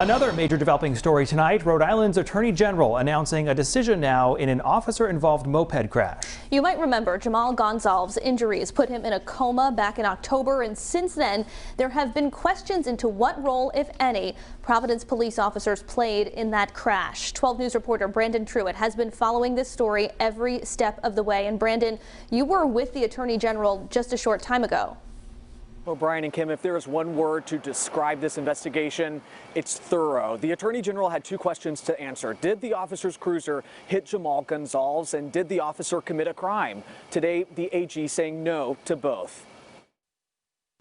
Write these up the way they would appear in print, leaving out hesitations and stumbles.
Another major developing story tonight, Rhode Island's Attorney General announcing a decision now in an officer-involved moped crash. You might remember General Gonzalez's injuries put him in a coma back in October, and since then there have been questions into what role, if any, Providence police officers played in that crash. 12 News reporter Brandon Truitt has been following this story every step of the way. And Brandon, you were with the Attorney General just a short time ago. Well, Brian and Kim, if there is one word to describe this investigation, it's thorough. The Attorney General had two questions to answer. Did the officer's cruiser hit General Gonzalez, and did the officer commit a crime? Today, the AG saying no to both.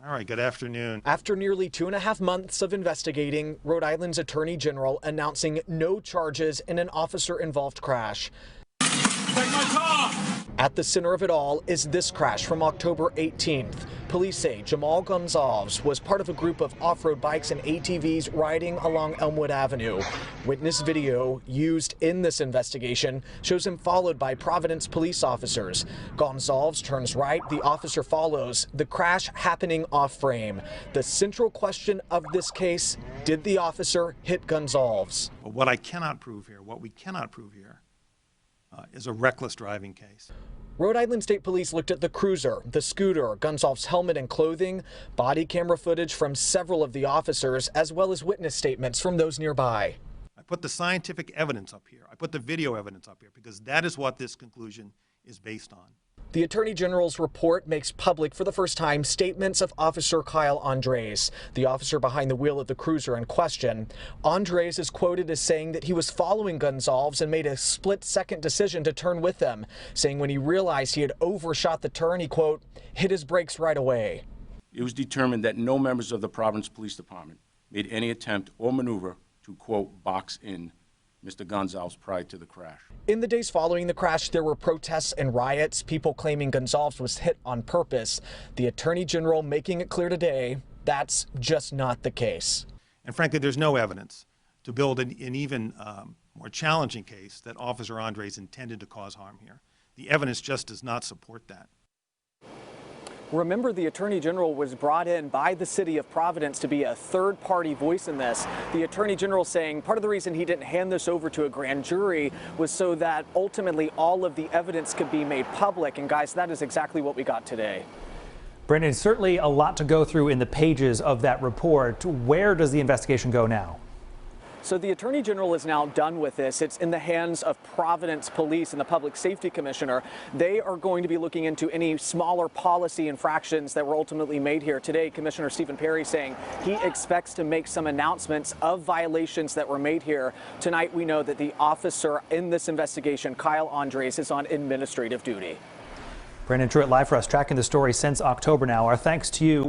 All right, good afternoon. After nearly 2.5 months of investigating, Rhode Island's Attorney General announcing no charges in an officer-involved crash. Take my car! At the center of it all is this crash from October 18th. Police say General Gonzalez was part of a group of off-road bikes and ATVs riding along Elmwood Avenue. Witness video used in this investigation shows him followed by Providence police officers. Gonzalez turns right, the officer follows, the crash happening off-frame. The central question of this case, did the officer hit Gonzalez? What we cannot prove here is a reckless driving case. Rhode Island State Police looked at the cruiser, the scooter, Gonzalez's helmet and clothing, body camera footage from several of the officers, as well as witness statements from those nearby. I put the scientific evidence up here. I put the video evidence up here because that is what this conclusion is based on. The Attorney General's report makes public for the first time statements of Officer Kyle Andres, the officer behind the wheel of the cruiser in question. Andres is quoted as saying that he was following Gonzalez and made a split-second decision to turn with them, saying when he realized he had overshot the turn, he, quote, hit his brakes right away. It was determined that no members of the Providence Police Department made any attempt or maneuver to, quote, box in Mr. Gonzalez prior to the crash. In the days following the crash, there were protests and riots, people claiming Gonzalez was hit on purpose. The Attorney General making it clear today that's just not the case. And frankly, there's no evidence to build an even more challenging case that Officer Andres intended to cause harm here. The evidence just does not support that. Remember, the Attorney General was brought in by the city of Providence to be a third-party voice in this. The Attorney General saying part of the reason he didn't hand this over to a grand jury was so that ultimately all of the evidence could be made public. And guys, that is exactly what we got today. Brandon, certainly a lot to go through in the pages of that report. Where does the investigation go now? So the Attorney General is now done with this. It's in the hands of Providence Police and the Public Safety Commissioner. They are going to be looking into any smaller policy infractions that were ultimately made here. Today, Commissioner Stephen Perry saying he expects to make some announcements of violations that were made here. Tonight, we know that the officer in this investigation, Kyle Andres, is on administrative duty. Brandon Truitt live for us, tracking the story since October now. Our thanks to you.